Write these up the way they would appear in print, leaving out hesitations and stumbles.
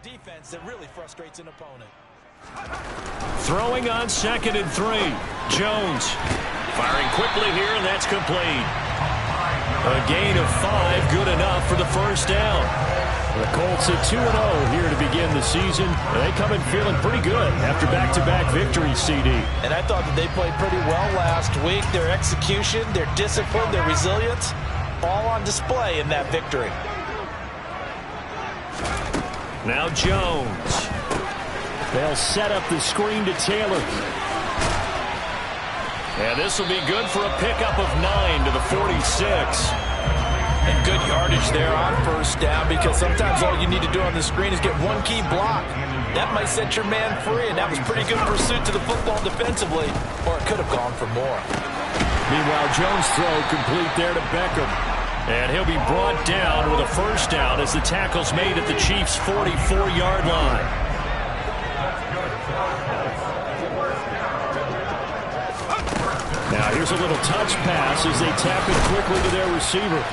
defense that really frustrates an opponent. Throwing on 2nd and 3. Jones firing quickly here, and that's complete. A gain of 5, good enough for the first down. The Colts at 2-0 here to begin the season. They come in feeling pretty good after back-to-back victories, CD. And I thought that they played pretty well last week. Their execution, their discipline, their resilience, all on display in that victory. Now Jones. They'll set up the screen to Taylor. And this will be good for a pickup of 9 to the 46. And good yardage there on first down, because sometimes all you need to do on the screen is get one key block. That might set your man free, and that was pretty good pursuit to the football defensively, or it could have gone for more. Meanwhile, Jones' throw complete there to Beckham. And he'll be brought down with a first down as the tackle's made at the Chiefs' 44-yard line. Now here's a little touch pass as they tap it quickly to their receiver.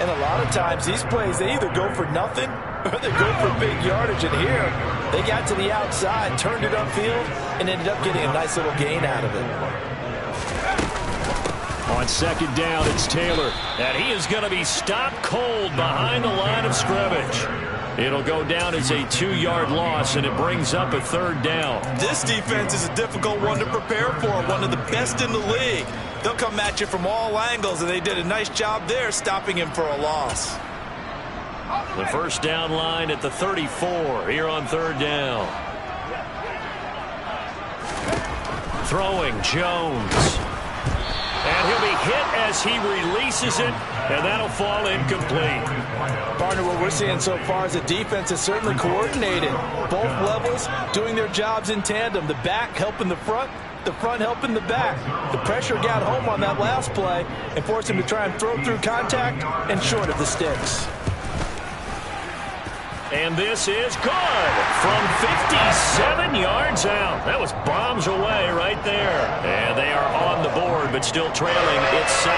And a lot of times these plays, they either go for nothing or they go for big yardage. And here, they got to the outside, turned it upfield, and ended up getting a nice little gain out of it. On 2nd down, it's Taylor. And he is going to be stopped cold behind the line of scrimmage. It'll go down as a 2-yard loss, and it brings up a 3rd down. This defense is a difficult one to prepare for, one of the best in the league. They'll come at you from all angles, and they did a nice job there stopping him for a loss. The first down line at the 34 here on 3rd down. Throwing Jones. And he'll be hit as he releases it, and that'll fall incomplete. Partner, what we're seeing so far is the defense is certainly coordinated. Both levels doing their jobs in tandem. The back helping the front helping the back. The pressure got home on that last play and forced him to try and throw through contact and short of the sticks. And this is good from 57 yards out. That was bombs away right there. And they are on the board, but still trailing. It's 7-3.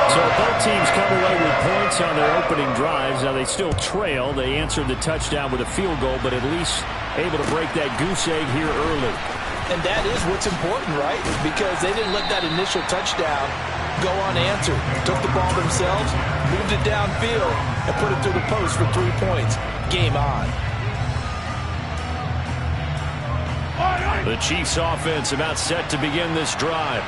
So both teams come away with points on their opening drives. Now they still trail. They answered the touchdown with a field goal, but at least able to break that goose egg here early. And that is what's important, right? Because they didn't let that initial touchdown go unanswered. Took the ball themselves, moved it downfield, and put it through the post for 3 points. Game on. The Chiefs offense about set to begin this drive.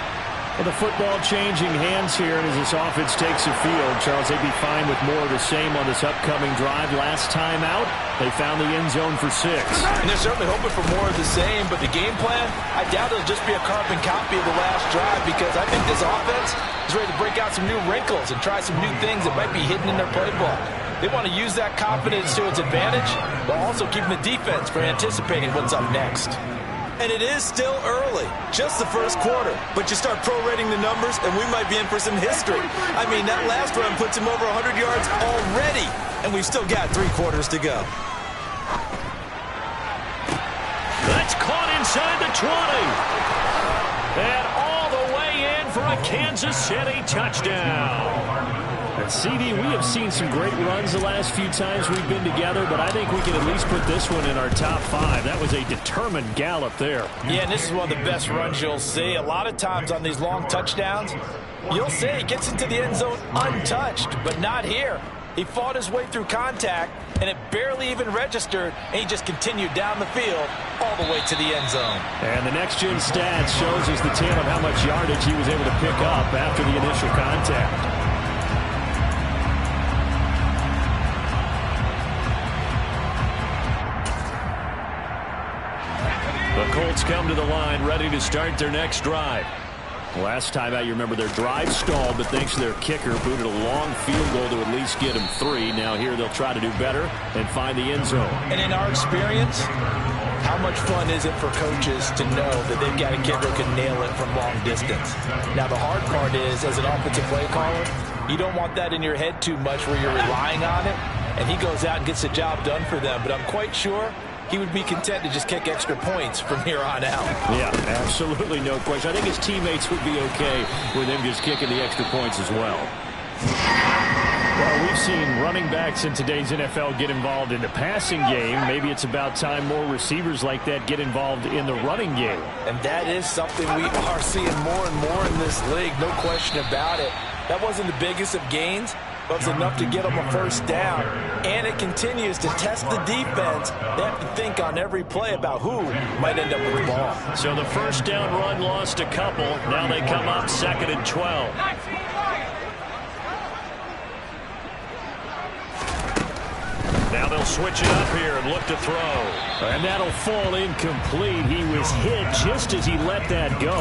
Well, the football changing hands here, and as this offense takes the field, Charles, they'd be fine with more of the same on this upcoming drive. Last time out, they found the end zone for 6. And they're certainly hoping for more of the same, but the game plan, I doubt it'll just be a carbon copy of the last drive, because I think this offense is ready to break out some new wrinkles and try some new things that might be hidden in their playbook. They want to use that confidence to its advantage, while also keeping the defense for anticipating what's up next. And it is still early, just the first quarter. But you start prorating the numbers, and we might be in for some history. I mean, that last run puts him over 100 yards already, and we've still got 3 quarters to go. That's caught inside the 20. And all the way in for a Kansas City touchdown. And CD, we have seen some great runs the last few times we've been together, but I think we can at least put this one in our top 5. That was a determined gallop there. Yeah, and this is one of the best runs you'll see. A lot of times on these long touchdowns, you'll see he gets into the end zone untouched, but not here. He fought his way through contact, and it barely even registered, and he just continued down the field all the way to the end zone. And the next-gen stats shows us the tale of how much yardage he was able to pick up after the initial contact. The Colts come to the line, ready to start their next drive. Last time out, you remember their drive stalled, but thanks to their kicker, booted a long field goal to at least get them 3. Now here they'll try to do better and find the end zone. And in our experience, how much fun is it for coaches to know that they've got a kicker who can nail it from long distance? Now the hard part is, as an offensive play caller, you don't want that in your head too much where you're relying on it, and he goes out and gets the job done for them. But I'm quite sure he would be content to just kick extra points from here on out. Yeah, absolutely no question. I think his teammates would be okay with him just kicking the extra points as well. Well, we've seen running backs in today's NFL get involved in the passing game. Maybe it's about time more receivers like that get involved in the running game. And that is something we are seeing more and more in this league, no question about it. That wasn't the biggest of gains, but it was enough to get them a first down. And it continues to test the defense. They have to think on every play about who might end up with the ball. So the first down run lost a couple. Now they come up 2nd and 12. Now they'll switch it up here and look to throw. And that'll fall incomplete. He was hit just as he let that go.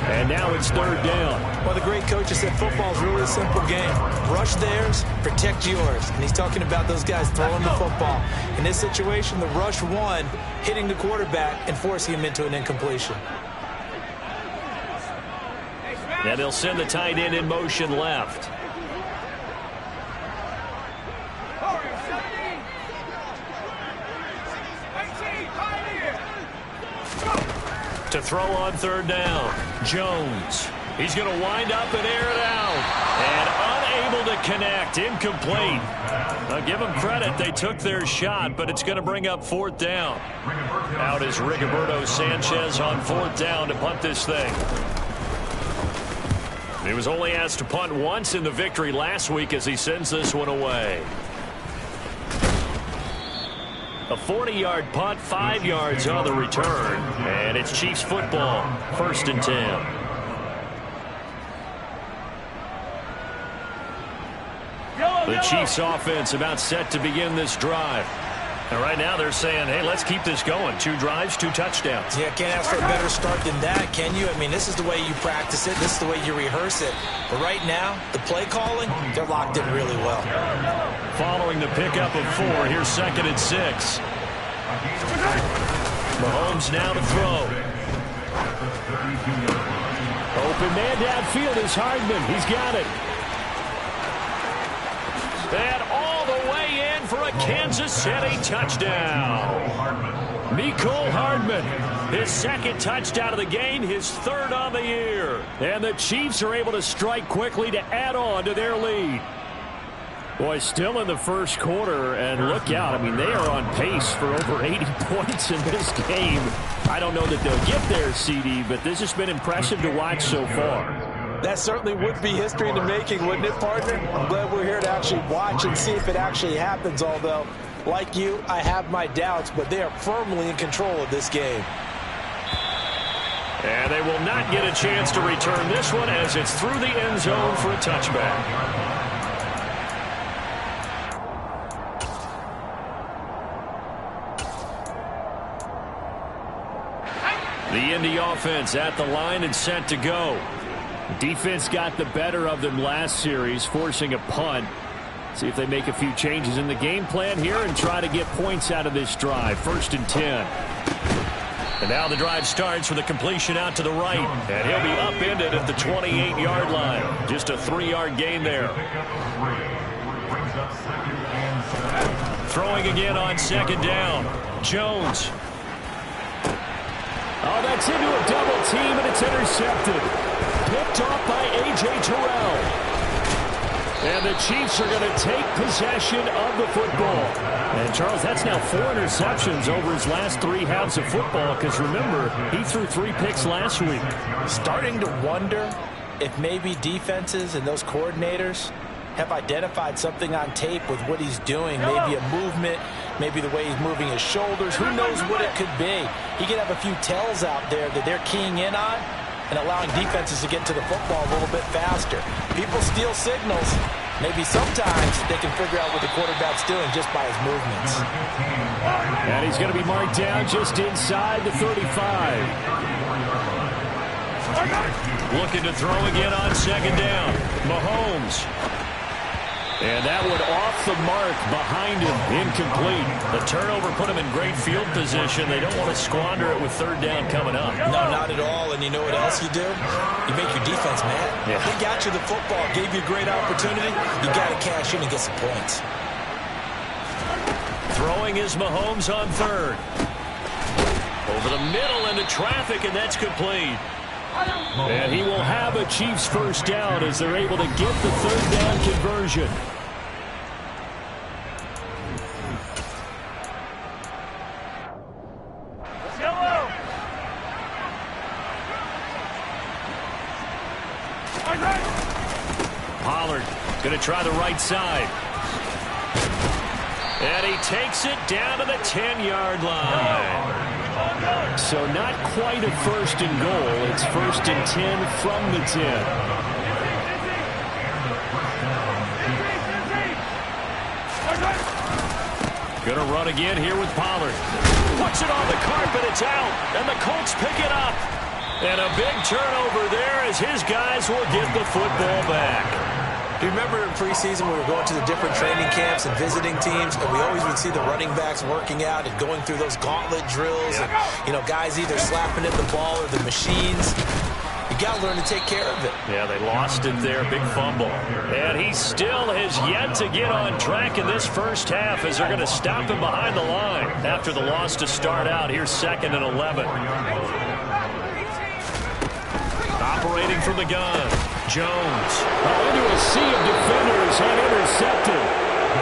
And now it's 3rd down. Well, the great coach said football is really a simple game. Rush theirs, protect yours. And he's talking about those guys throwing the football. In this situation, the rush one, hitting the quarterback and forcing him into an incompletion. And they'll send the tight end in motion left. To throw on 3rd down, Jones. He's going to wind up and air it out. And unable to connect, incomplete. I'll give them credit, they took their shot, but it's going to bring up 4th down. Out is Rigoberto Sanchez on 4th down to punt this thing. He was only asked to punt once in the victory last week as he sends this one away. A 40-yard punt, 5 yards on the return. And it's Chiefs football, 1st and 10. The Chiefs offense about set to begin this drive. And right now they're saying, hey, let's keep this going. 2 drives, 2 touchdowns. Yeah, can't ask for a better start than that, can you? I mean, this is the way you practice it. This is the way you rehearse it. But right now, the play calling, they're locked in really well. Following the pickup of 4, here's 2nd and 6. Mahomes now to throw. Open man downfield is Hardman. He's got it. And all the way in for a Kansas City touchdown. Mecole Hardman, his 2nd touchdown of the game, his 3rd on the year. And the Chiefs are able to strike quickly to add on to their lead. Boy, still in the first quarter, and look out. I mean, they are on pace for over 80 points in this game. I don't know that they'll get there, CD, but this has been impressive to watch so far. That certainly would be history in the making, wouldn't it, partner? I'm glad we're here to actually watch and see if it actually happens, although, like you, I have my doubts, but they are firmly in control of this game. And they will not get a chance to return this one as it's through the end zone for a touchback. The Indy offense at the line and set to go. Defense got the better of them last series, forcing a punt. See if they make a few changes in the game plan here and try to get points out of this drive. 1st and 10. And now the drive starts with a completion out to the right. And he'll be upended at the 28-yard line. Just a 3-yard gain there. Throwing again on 2nd down. Jones. Oh, that's into a double team, and it's intercepted. Picked off by A.J. Terrell. And the Chiefs are going to take possession of the football. And, Charles, that's now 4 interceptions over his last 3 halves of football, because, remember, he threw 3 picks last week. Starting to wonder if maybe defenses and those coordinators have identified something on tape with what he's doing. Maybe a movement, maybe the way he's moving his shoulders. Who knows what it could be? He could have a few tells out there that they're keying in on and allowing defenses to get to the football a little bit faster. People steal signals. Maybe sometimes they can figure out what the quarterback's doing just by his movements. And he's going to be marked down just inside the 35. Looking to throw again on 2nd down. Mahomes. And that one off the mark behind him, incomplete. The turnover put him in great field position. They don't want to squander it with 3rd down coming up. No, not at all. And you know what else you do? You make your defense mad. Yeah. They got you the football, gave you a great opportunity. You got to cash in and get some points. Throwing is Mahomes on 3rd. Over the middle into traffic, and that's complete. And he will have a Chiefs first down as they're able to get the 3rd down conversion. Going to try the right side. And he takes it down to the 10-yard line. So not quite a first and goal. It's first and 10 from the 10. Going to run again here with Pollard. Puts it on the carpet. It's out. And the Colts pick it up. And a big turnover there as his guys will get the football back. Do you remember in preseason we were going to the different training camps and visiting teams, and we always would see the running backs working out and going through those gauntlet drills, and, guys either slapping at the ball or the machines. You got to learn to take care of it. Yeah, they lost it there. Big fumble. And he still has yet to get on track in this first half as they're going to stop him behind the line after the loss to start out. Here's 2nd and 11. Operating from the gun. Jones. Into a sea of defenders and intercepted.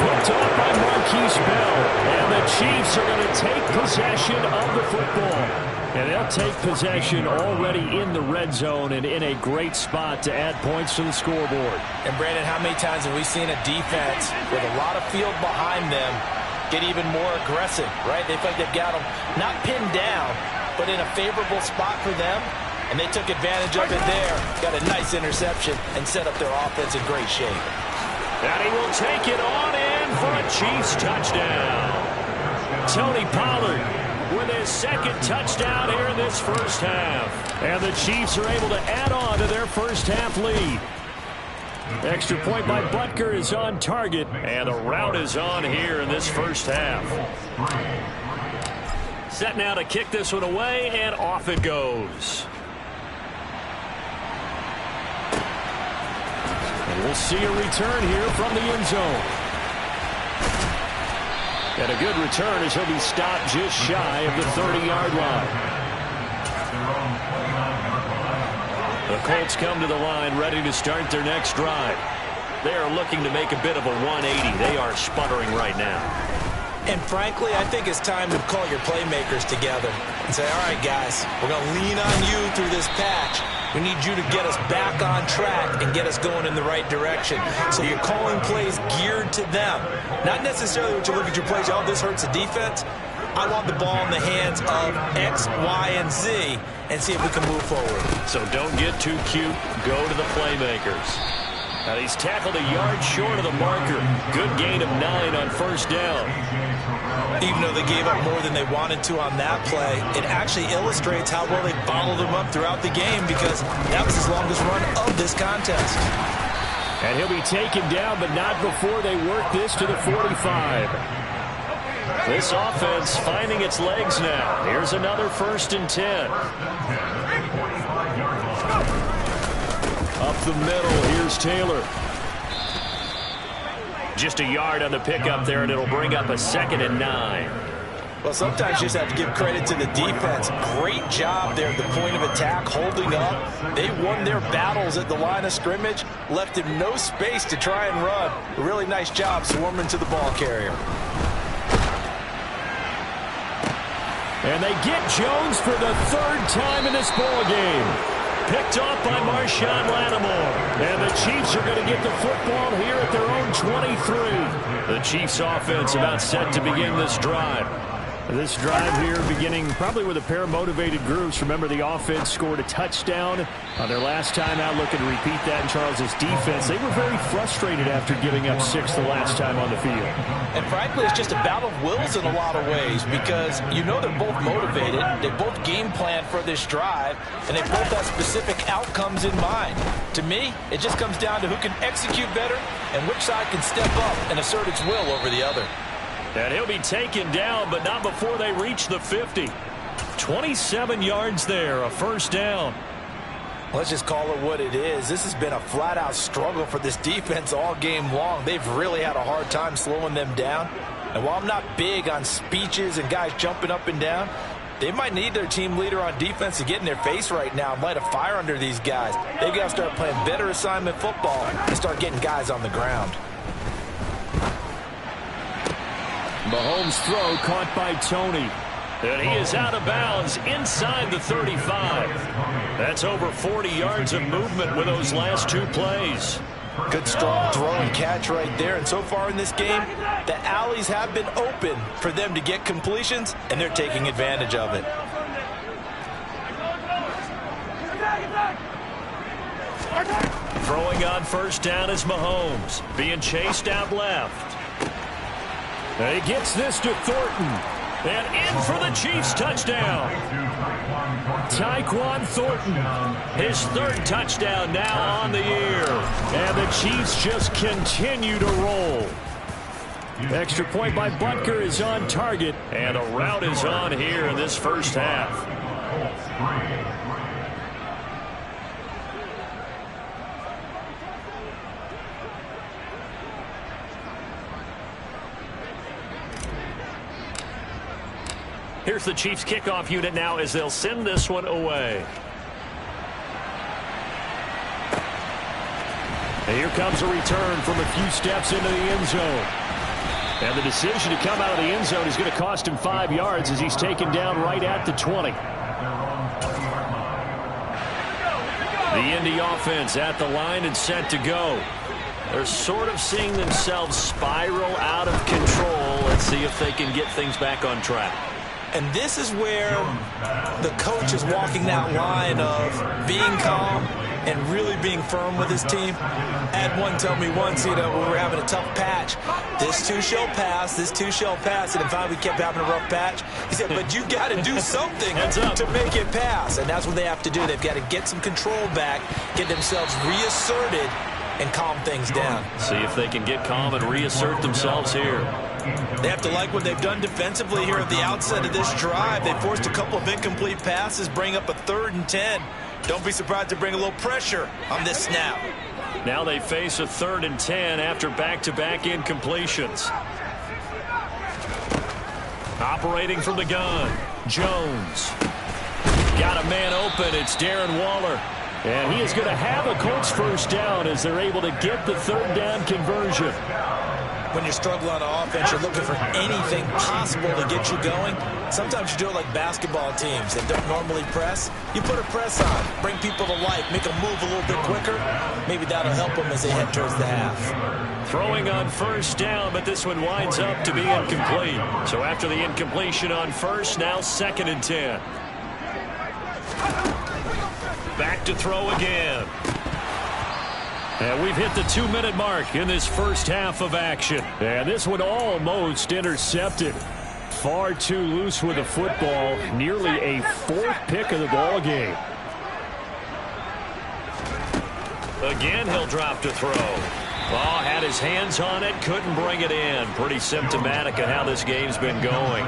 Picked off by Marquise Bell. And the Chiefs are going to take possession of the football. And they'll take possession already in the red zone and in a great spot to add points to the scoreboard. And, Brandon, how many times have we seen a defense with a lot of field behind them get even more aggressive, right? They feel like they've got them not pinned down, but in a favorable spot for them. And they took advantage of it there. Got a nice interception and set up their offense in great shape. And he will take it on in for a Chiefs touchdown. Tony Pollard with his 2nd touchdown here in this first half. And the Chiefs are able to add on to their first half lead. Extra point by Butker is on target. And the route is on here in this first half. Set now to kick this one away, and off it goes. And we'll see a return here from the end zone. And a good return as he'll be stopped just shy of the 30-yard line. The Colts come to the line ready to start their next drive. They are looking to make a bit of a 180. They are sputtering right now. And frankly, I think it's time to call your playmakers together and say, all right, guys, we're going to lean on you through this patch. We need you to get us back on track and get us going in the right direction. So you're calling plays geared to them. Not necessarily when you look at your plays, oh, this hurts the defense. I want the ball in the hands of X, Y, and Z and see if we can move forward. So don't get too cute. Go to the playmakers. Now he's tackled a yard short of the marker. Good gain of 9 on first down. Even though they gave up more than they wanted to on that play, it actually illustrates how well they followed him up throughout the game because that was his longest run of this contest. And he'll be taken down, but not before they work this to the 45. This offense finding its legs now. Here's another 1st and 10. Up the middle, here's Taylor. Just a yard on the pickup there, and it'll bring up a 2nd and 9. Well, sometimes you just have to give credit to the defense. Great job there at the point of attack, holding up. They won their battles at the line of scrimmage, left him no space to try and run. A really nice job swarming to the ball carrier. And they get Jones for the 3rd time in this ball game. Picked off by Marshawn Lattimore. And the Chiefs are going to get the football here at their own 23. The Chiefs offense about set to begin this drive. This drive here beginning probably with a pair of motivated groups. Remember, the offense scored a touchdown on their last time out, looking to repeat that in Charles's defense. They were very frustrated after giving up 6 the last time on the field. And frankly, it's just a battle of wills in a lot of ways because you know they're both motivated. They both game plan for this drive, and they both have specific outcomes in mind. To me, it just comes down to who can execute better and which side can step up and assert its will over the other. And he'll be taken down, but not before they reach the 50. 27 yards there, a 1st down. Let's just call it what it is. This has been a flat-out struggle for this defense all game long. They've really had a hard time slowing them down. And while I'm not big on speeches and guys jumping up and down, they might need their team leader on defense to get in their face right now and light a fire under these guys. They've got to start playing better assignment football and start getting guys on the ground. Mahomes' throw caught by Tony. And he is out of bounds inside the 35. That's over 40 yards of movement with those last 2 plays. Good strong throw and catch right there. And so far in this game, the alleys have been open for them to get completions, and they're taking advantage of it. Throwing on first down is Mahomes. Being chased out left. And he gets this to Thornton. And in for the Chiefs touchdown. Tyquan Thornton, his third touchdown now on the year. And the Chiefs just continue to roll. Extra point by Butker is on target. And a rout is on here in this first half. Here's the Chiefs kickoff unit now as they'll send this one away. And here comes a return from a few steps into the end zone. And the decision to come out of the end zone is going to cost him 5 yards as he's taken down right at the 20. The Indy offense at the line and set to go. They're sort of seeing themselves spiral out of control. Let's see if they can get things back on track. And this is where the coach is walking that line of being calm and really being firm with his team. I had one tell me once, when we were having a tough patch, this too shall pass, this too shall pass. And finally we kept having a rough patch. He said, but you got to do something to make it pass. And that's what they have to do. They've got to get some control back, get themselves reasserted, and calm things down. See if they can get calm and reassert themselves here. They have to like what they've done defensively here at the outset of this drive. They forced a couple of incomplete passes, bring up a 3rd and 10. Don't be surprised to bring a little pressure on this snap. Now they face a 3rd and 10 after back-to-back incompletions. Operating from the gun, Jones. Got a man open, it's Darren Waller. And he is going to have a Colts first down as they're able to get the 3rd down conversion. When you're struggling on offense, you're looking for anything possible to get you going. Sometimes you do it like basketball teams that don't normally press. You put a press on, bring people to life, make them move a little bit quicker. Maybe that'll help them as they head towards the half. Throwing on first down, but this one winds up to be incomplete. So after the incompletion on first, now 2nd and 10. Back to throw again. And we've hit the 2-minute mark in this first half of action. And this one almost intercepted. Far too loose with the football. Nearly a 4th pick of the ball game. Again, he'll drop to throw. Oh, had his hands on it, couldn't bring it in. Pretty symptomatic of how this game's been going.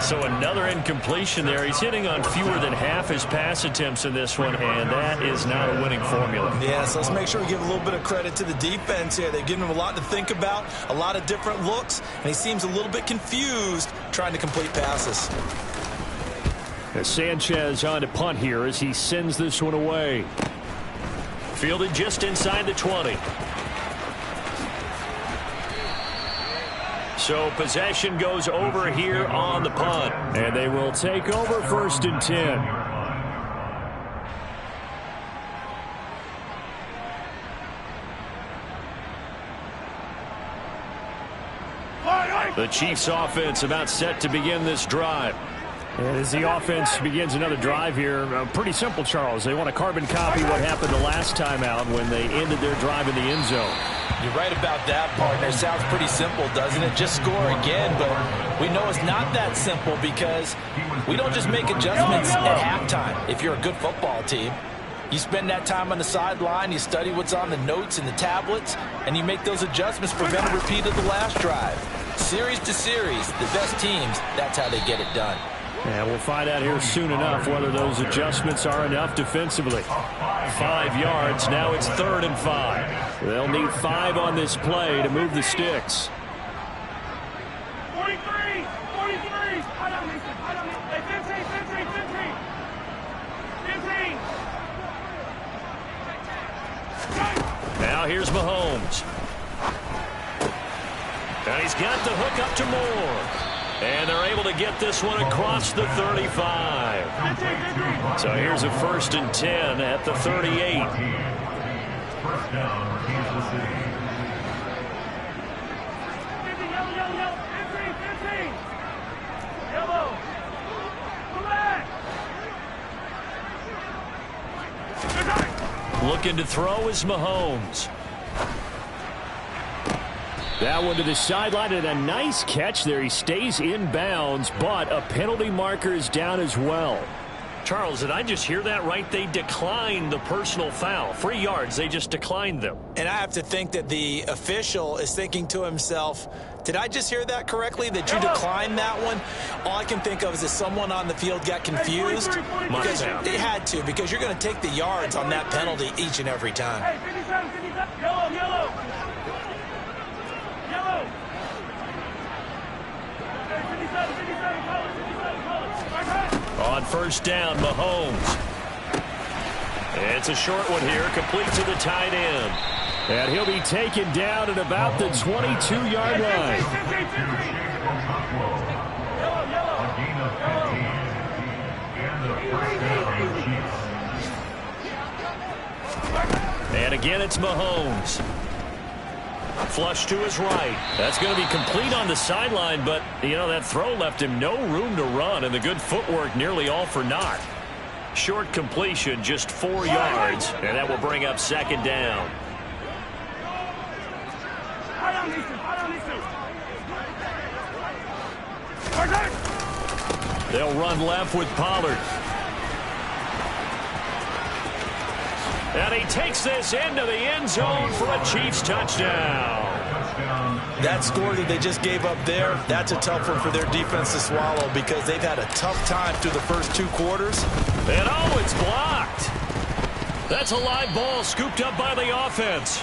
So another incompletion there. He's hitting on fewer than half his pass attempts in this one, and that is not a winning formula. Yeah, so let's make sure we give a little bit of credit to the defense here. They've given him a lot to think about, a lot of different looks, and he seems a little bit confused trying to complete passes. As Sanchez on to punt here as he sends this one away. Fielded just inside the 20. So possession goes over here on the punt. And they will take over 1st and 10. The Chiefs offense about set to begin this drive. And as the offense begins another drive here, pretty simple, Charles. They want to carbon copy what happened the last time out when they ended their drive in the end zone. You're right about that, partner. Sounds pretty simple, doesn't it? Just score again, but we know it's not that simple because we don't just make adjustments at halftime if you're a good football team. You spend that time on the sideline, you study what's on the notes and the tablets, and you make those adjustments to prevent a repeat of the last drive. Series to series, the best teams, that's how they get it done. And we'll find out here soon enough whether those adjustments are enough defensively. 5 yards. Now it's 3rd and 5. They'll need 5 on this play to move the sticks. 43. Now here's Mahomes. And he's got the hook up to Moore. And they're able to get this one across the 35. So here's a 1st and 10 at the 38. First down, Kansas City. Looking to throw is Mahomes. That one to the sideline, and a nice catch there. He stays in bounds, but a penalty marker is down as well. Charles, did I just hear that right? They declined the personal foul. 3 yards, they just declined them. And I have to think that the official is thinking to himself, did I just hear that correctly, that you declined that one? All I can think of is that someone on the field got confused. Because they had to, because you're going to take the yards on that penalty each and every time. Yellow. On first down, Mahomes. It's a short one here, complete to the tight end. And he'll be taken down at about the 22-yard line. And again, it's Mahomes. Flush to his right. That's going to be complete on the sideline, but, you know, that throw left him no room to run, and the good footwork nearly all for naught. Short completion, just 4 yards, and that will bring up second down. They'll run left with Pollard. And he takes this into the end zone for a Chiefs touchdown. That score that they just gave up there, that's a tough one for their defense to swallow because they've had a tough time through the first 2 quarters. And oh, it's blocked. That's a live ball scooped up by the offense.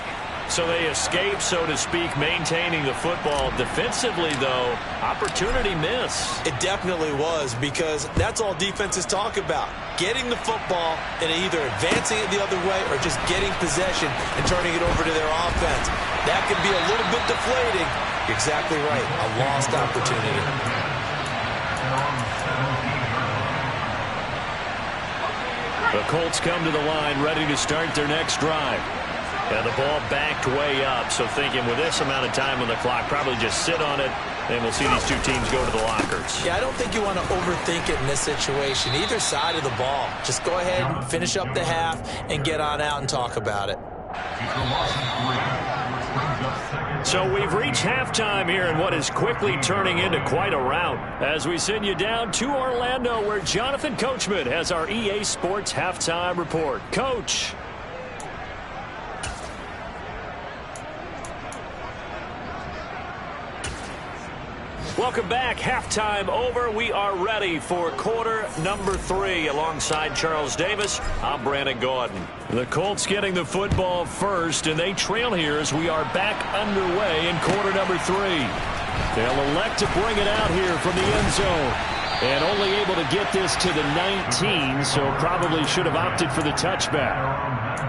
So they escape, so to speak, maintaining the football. Defensively, though, opportunity miss. It definitely was, because that's all defenses talk about. Getting the football and either advancing it the other way or just getting possession and turning it over to their offense. That can be a little bit deflating. You're exactly right. A lost opportunity. The Colts come to the line, ready to start their next drive. And the ball backed way up, so thinking with this amount of time on the clock, probably just sit on it, and we'll see these two teams go to the lockers. Yeah, I don't think you want to overthink it in this situation. Either side of the ball. Just go ahead and finish up the half and get on out and talk about it. So we've reached halftime here in what is quickly turning into quite a rout as we send you down to Orlando, where Jonathan Coachman has our EA Sports Halftime Report. Coach. Welcome back. Halftime over. We are ready for quarter number 3. Alongside Charles Davis, I'm Brandon Gordon. The Colts getting the football first, and they trail here as we are back underway in quarter number 3. They'll elect to bring it out here from the end zone. And only able to get this to the 19, so probably should have opted for the touchback.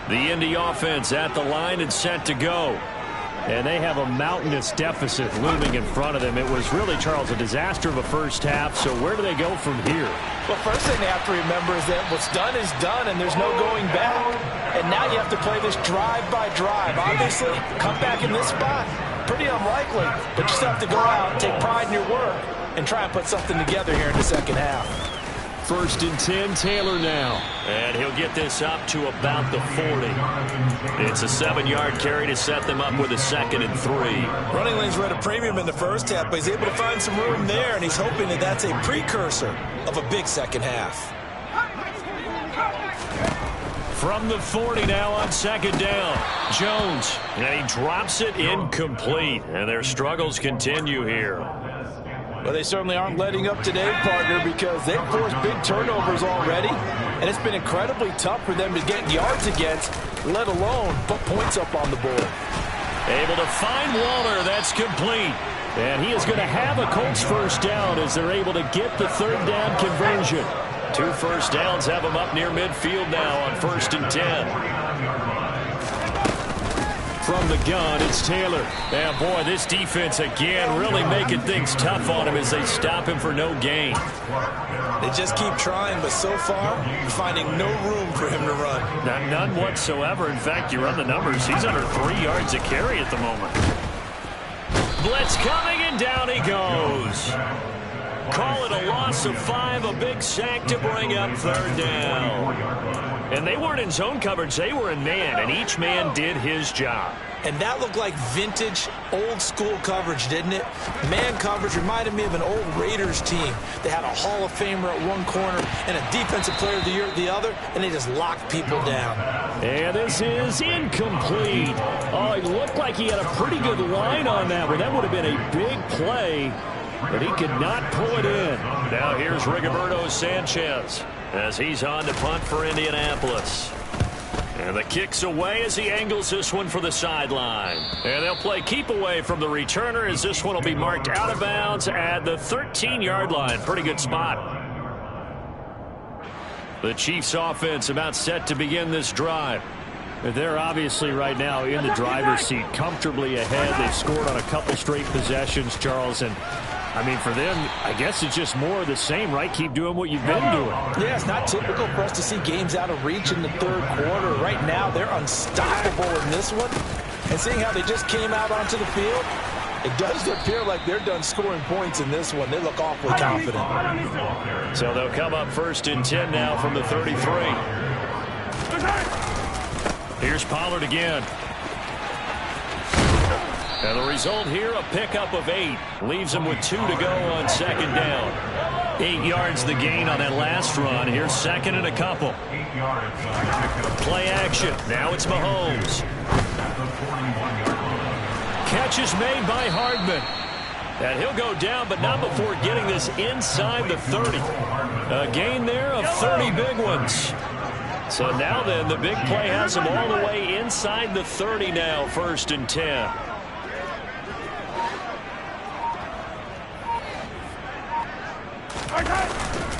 The Indy offense at the line and set to go. And they have a mountainous deficit looming in front of them. It was really, Charles, a disaster of a first half. So where do they go from here? Well, first thing they have to remember is that what's done is done, and there's no going back. And now you have to play this drive by drive. Obviously, come back in this spot, pretty unlikely. But you still have to go out, take pride in your work, and try and put something together here in the second half. First and 10, Taylor now. And he'll get this up to about the 40. It's a 7-yard carry to set them up with a 2nd and 3. Running lanes were at a premium in the first half, but he's able to find some room there, and he's hoping that that's a precursor of a big second half. From the 40 now on 2nd down. Jones, and he drops it incomplete. And their struggles continue here. Well, they certainly aren't letting up today, partner, because they've forced big turnovers already, and it's been incredibly tough for them to get yards against, let alone put points up on the board. Able to find Waller. That's complete. And he is going to have a Colts first down as they're able to get the 3rd down conversion. 2 first downs have them up near midfield now on 1st and 10. from the gun, it's Taylor. And boy, this defense again really making things tough on him as they stop him for no gain. They just keep trying, but so far, finding no room for him to run. None whatsoever. In fact, you run the numbers. He's under 3 yards a carry at the moment. Blitz coming, and down he goes. Call it a loss of 5, a big sack to bring up 3rd down. And they weren't in zone coverage, they were in man, and each man did his job. And that looked like vintage, old-school coverage, didn't it? Man coverage reminded me of an old Raiders team. They had a Hall of Famer at one corner and a Defensive Player of the Year at the other, and they just locked people down. And this is incomplete. Oh, it looked like he had a pretty good line on that one. That would have been a big play, but he could not pull it in. Now here's Rigoberto Sanchez as he's on to punt for Indianapolis. And the kick's away as he angles this one for the sideline. And they'll play keep away from the returner as this one will be marked out of bounds at the 13-yard line. Pretty good spot. The Chiefs offense about set to begin this drive. They're obviously right now in the driver's seat, comfortably ahead. They've scored on a couple straight possessions, Charles, and I mean, for them, I guess it's just more of the same, right? Keep doing what you've been doing. Yeah, it's not typical for us to see games out of reach in the 3rd quarter. Right now, they're unstoppable in this one. And seeing how they just came out onto the field, it does appear like they're done scoring points in this one. They look awfully confident. So they'll come up 1st and 10 now from the 33. Here's Pollard again. And the result here, a pickup of 8. Leaves him with 2 to go on 2nd down. 8 yards the gain on that last run. Here's 2nd and a couple. Play action. Now it's Mahomes. Catch is made by Hardman. And he'll go down, but not before getting this inside the 30. A gain there of 30 big ones. So now then, the big play has him all the way inside the 30 now, 1st and 10.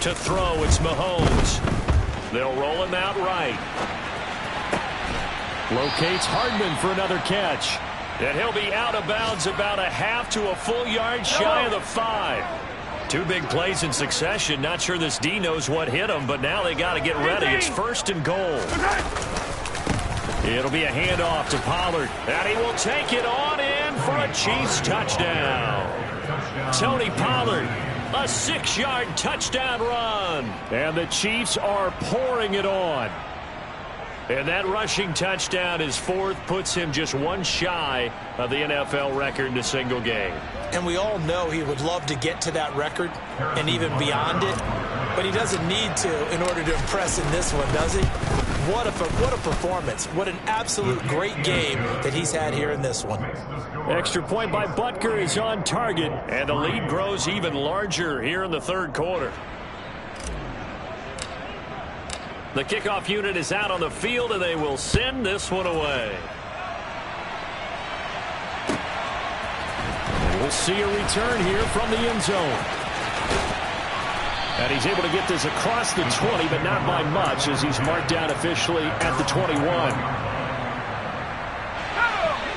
To throw, it's Mahomes. They'll roll him out right. Locates Hardman for another catch. And he'll be out of bounds about a half to a full yard shy of the 5. 2 big plays in succession. Not sure this D knows what hit him, but now they got to get ready. It's 1st and goal. It'll be a handoff to Pollard. And he will take it on in for a Chiefs touchdown. Tony Pollard. A 6-yard touchdown run. And the Chiefs are pouring it on. And that rushing touchdown is 4th, puts him just 1 shy of the NFL record in a single game. And we all know he would love to get to that record and even beyond it. But he doesn't need to in order to impress in this one, does he? What a performance. What an absolute great game that he's had here in this one. Extra point by Butker is on target, and the lead grows even larger here in the 3rd quarter. The kickoff unit is out on the field, and they will send this one away. And we'll see a return here from the end zone. And he's able to get this across the 20, but not by much, as he's marked down officially at the 21.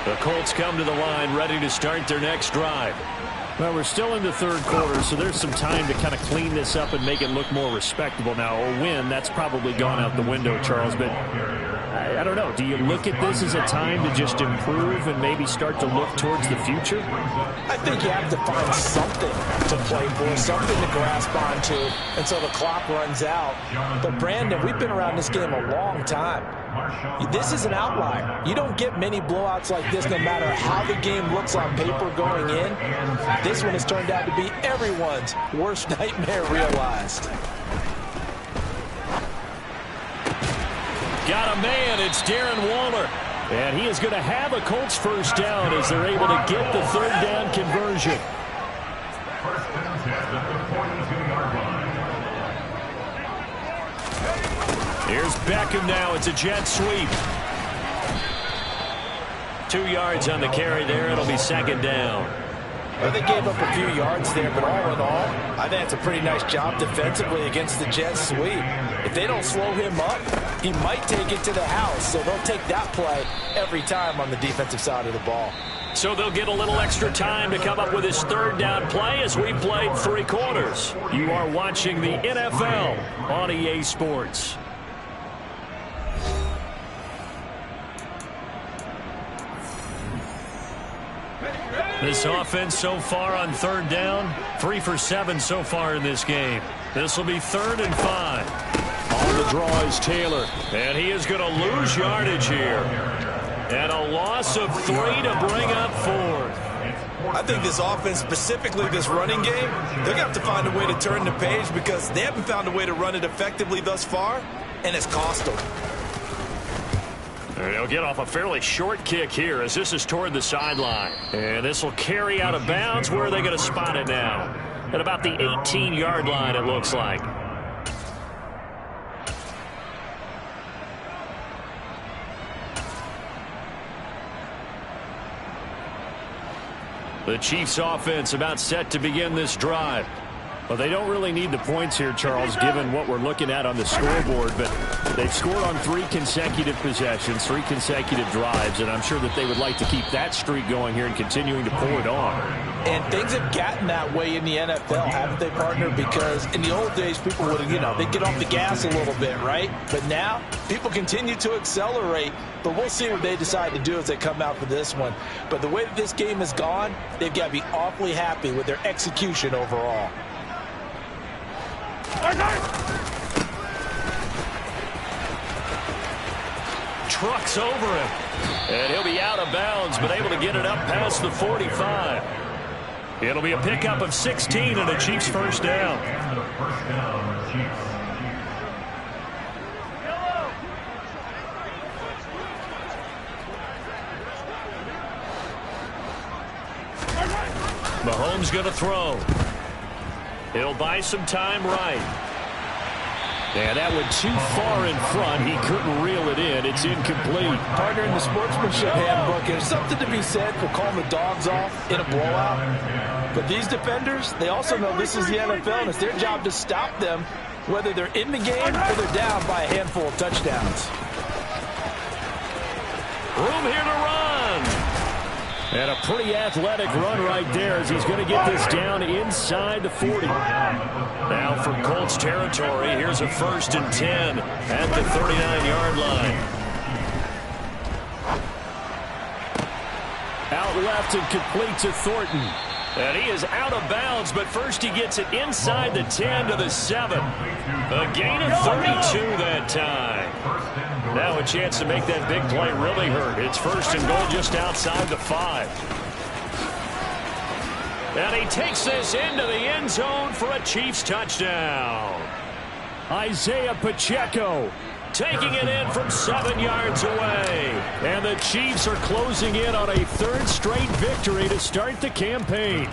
The Colts come to the line, ready to start their next drive. Well, we're still in the 3rd quarter, so there's some time to kind of clean this up and make it look more respectable. Now, a win, that's probably gone out the window, Charles, but I don't know. Do you look at this as a time to just improve and maybe start to look towards the future? I think you have to find something to play for, something to grasp onto until the clock runs out. But, Brandon, we've been around this game a long time. This is an outlier. You don't get many blowouts like this no matter how the game looks on paper going in. This one has turned out to be everyone's worst nightmare realized. Got a man. It's Darren Waller. And he is going to have a Colts 1st down as they're able to get the 3rd down conversion. Here's Beckham now. It's a jet sweep. 2 yards on the carry there. It'll be 2nd down. Well, they gave up a few yards there, but all in all, I think it's a pretty nice job defensively against the jet sweep. If they don't slow him up, he might take it to the house. So they'll take that play every time on the defensive side of the ball. So they'll get a little extra time to come up with his third down play as we've played 3 quarters. You are watching the NFL on EA Sports. This offense so far on third down, 3 for 7 so far in this game. This will be 3rd and 5. On the draw is Taylor, and he is going to lose yardage here. And a loss of 3 to bring up 4th. I think this offense, specifically this running game, they're going to have to find a way to turn the page because they haven't found a way to run it effectively thus far, and it's cost them. And they'll get off a fairly short kick here as this is toward the sideline. And this will carry out of bounds. Where are they going to spot it now? At about the 18-yard line, it looks like. The Chiefs offense about set to begin this drive. Well, they don't really need the points here, Charles, given what we're looking at on the scoreboard. But they've scored on 3 consecutive possessions, 3 consecutive drives, and I'm sure that they would like to keep that streak going here and continuing to pour it on. And things have gotten that way in the NFL, haven't they, partner? Because in the old days, people would, they'd get off the gas a little bit, right? But now, people continue to accelerate. But we'll see what they decide to do as they come out for this one. But the way that this game has gone, they've got to be awfully happy with their execution overall. Trucks over him. And he'll be out of bounds, but able to get it up past the 45. It'll be a pickup of 16 and a Chiefs first down. Mahomes going to throw. He'll buy some time right. And that went too far in front. He couldn't reel it in. It's incomplete. Partner, in the sportsmanship handbook, there's something to be said for calling the dogs off in a blowout. But these defenders, they also know this is the NFL, and it's their job to stop them, whether they're in the game or they're down by a handful of touchdowns. Room here to run. And a pretty athletic run right there as he's going to get this down inside the 40. Now from Colts territory, here's a 1st and 10 at the 39-yard line. Out left and complete to Thornton. And he is out of bounds, but first he gets it inside the 10 to the 7. A gain of 32 that time. Now a chance to make that big play really hurt. It's 1st and goal just outside the 5. And he takes this into the end zone for a Chiefs touchdown. Isaiah Pacheco taking it in from 7 yards away. And the Chiefs are closing in on a 3rd straight victory to start the campaign.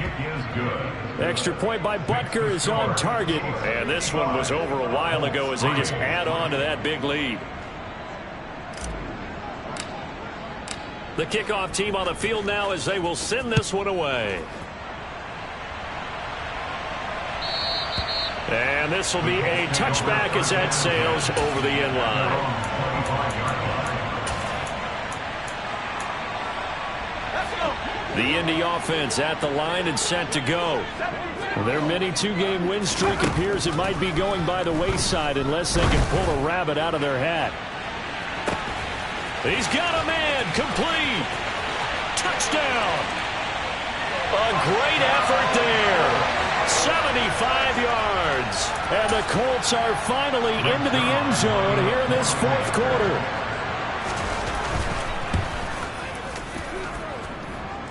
Extra point by Butker is on target. And this one was over a while ago as they just add on to that big lead. The kickoff team on the field now as they will send this one away. And this will be a touchback as that sails over the end line. The Indy offense at the line and set to go. Their mini 2-game win streak appears it might be going by the wayside unless they can pull a rabbit out of their hat. He's got a man, complete. Touchdown. A great effort there. 75 yards. And the Colts are finally into the end zone here in this 4th quarter.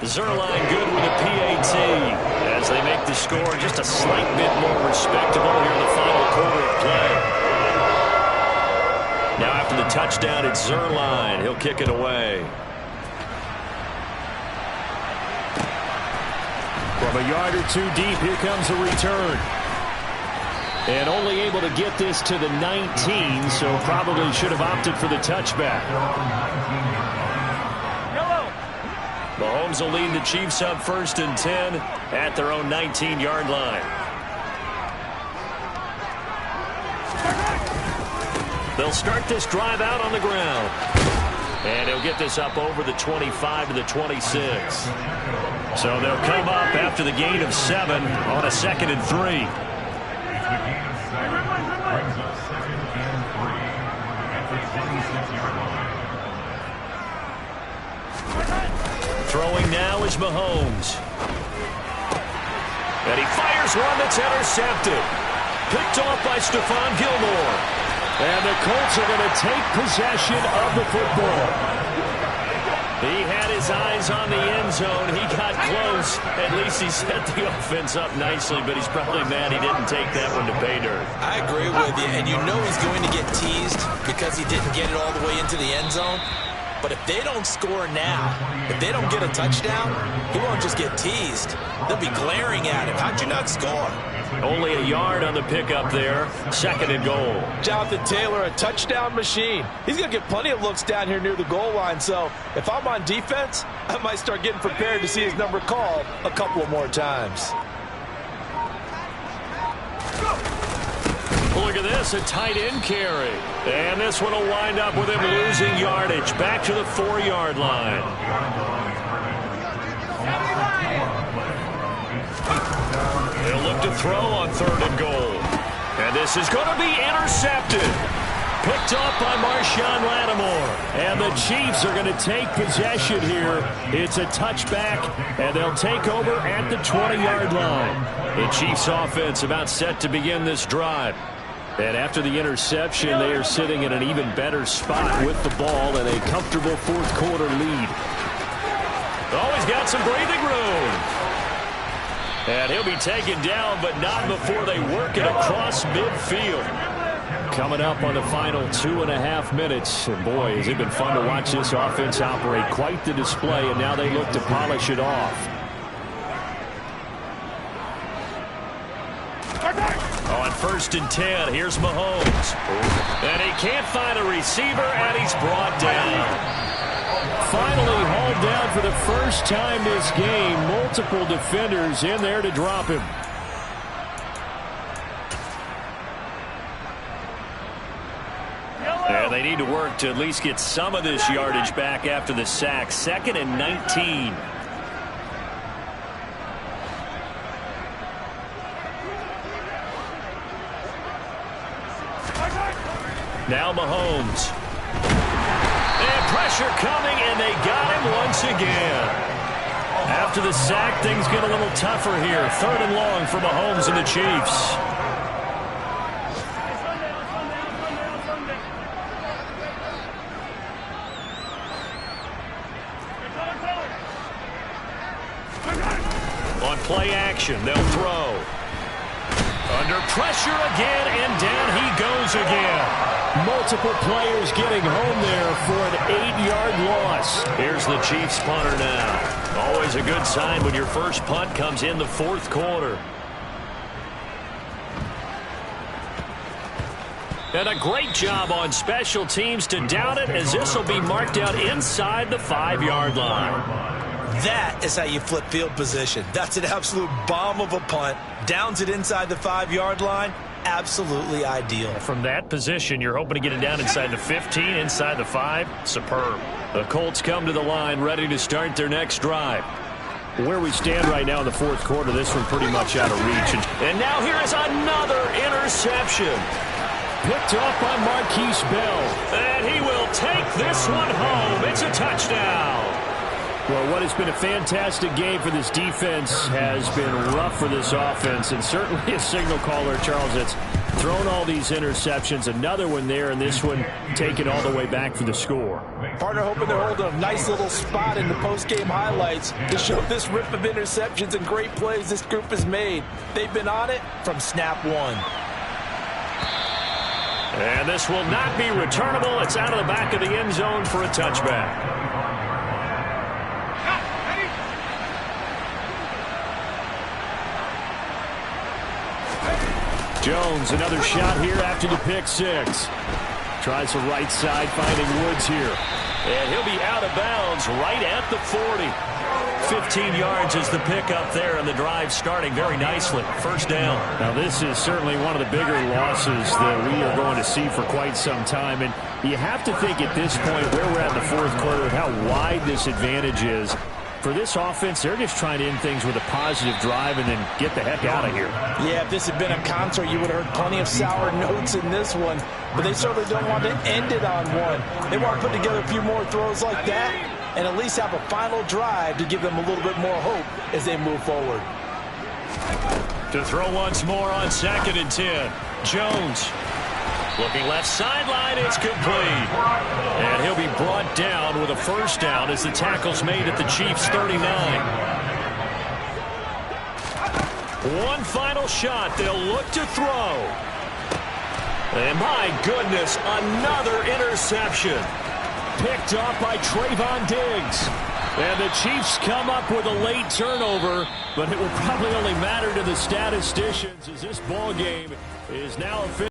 Zerline good with a PAT as they make the score just a slight bit more respectable here in the final quarter of play. Now after the touchdown, it's Zerline. He'll kick it away. From a yard or 2 deep, here comes a return. And only able to get this to the 19, so probably should have opted for the touchback. Mahomes will lead the Chiefs up 1st and 10 at their own 19-yard line. They'll They'll start this drive out on the ground. And he'll get this up over the 25 to the 26. So they'll come up after the gain of 7 on a 2nd and 3. It's the gain of 7. Brings up 2nd and 3 at the 26-yard line. Throwing now is Mahomes. And he fires one that's intercepted. Picked off by Stephon Gilmore. And the Colts are going to take possession of the football. He had his eyes on the end zone. He got close. At least he set the offense up nicely, but he's probably mad he didn't take that one to pay dirt. I agree with you, and you know he's going to get teased because he didn't get it all the way into the end zone. But if they don't score now, if they don't get a touchdown, he won't just get teased. They'll be glaring at him. How'd you not score? Only a yard on the pickup there. 2nd and goal. Jonathan Taylor, a touchdown machine. He's going to get plenty of looks down here near the goal line. So if I'm on defense, I might start getting prepared to see his number called a couple of more times. Look at this, a tight end carry. And this one will wind up with him losing yardage. Back to the 4-yard line. They'll look to throw on 3rd and goal. And this is going to be intercepted. Picked off by Marshawn Lattimore. And the Chiefs are going to take possession here. It's a touchback, and they'll take over at the 20-yard line. The Chiefs offense about set to begin this drive. And after the interception, they are sitting in an even better spot with the ball and a comfortable 4th quarter lead. Oh, he's got some breathing room. And he'll be taken down, but not before they work it across midfield. Coming up on the final 2.5 minutes. And boy, has it been fun to watch this offense operate. Quite the display, and now they look to polish it off. On 1st and 10, here's Mahomes. And he can't find a receiver, and he's brought down. Finally hauled down for the first time this game. Multiple defenders in there to drop him. And they need to work to at least get some of this yardage back after the sack. 2nd and 19. Now Mahomes. And pressure coming, and they got him once again. After the sack, things get a little tougher here. 3rd and long for Mahomes and the Chiefs. On play action, they'll throw. Under pressure again, and down he goes again. Multiple players getting home there for an 8-yard loss. Here's the Chiefs punter now. Always a good sign when your first punt comes in the 4th quarter. And a great job on special teams to down it, as this will be marked out inside the 5-yard line. That is how you flip field position. That's an absolute bomb of a punt. Downs it inside the 5-yard line. Absolutely ideal. From that position, you're hoping to get it down inside the 15, inside the 5. Superb. The Colts come to the line, ready to start their next drive. Where we stand right now in the 4th quarter, this one pretty much out of reach. And now here is another interception. Picked off by Marquise Bell. And he will take this one home. It's a touchdown. Well, what has been a fantastic game for this defense has been rough for this offense, and certainly a signal caller, Charles, that's thrown all these interceptions. Another one there, and this one taken all the way back for the score. Partner hoping they're holding a nice little spot in the post-game highlights to show this rip of interceptions and great plays this group has made. They've been on it from snap one. And this will not be returnable. It's out of the back of the end zone for a touchback. Jones, another shot here after the pick six. Tries the right side, finding Woods here. And he'll be out of bounds Browns right at the 40. 15 yards is the pickup there, and the drive starting very nicely. First down. Now, this is certainly one of the bigger losses that we are going to see for quite some time. And you have to think at this point where we're at in the fourth quarter with how wide this advantage is. For this offense, they're just trying to end things with a positive drive and then get the heck out of here. Yeah, if this had been a concert, you would have heard plenty of sour notes in this one. But they certainly don't want to end it on one. They want to put together a few more throws like that and at least have a final drive to give them a little bit more hope as they move forward. To throw once more on 2nd and 10. Jones. Looking left sideline, it's complete. And he'll be brought down with a first down as the tackle's made at the Chiefs' 39. One final shot. They'll look to throw. And my goodness, another interception. Picked off by Trayvon Diggs. And the Chiefs come up with a late turnover, but it will probably only matter to the statisticians as this ball game is now official.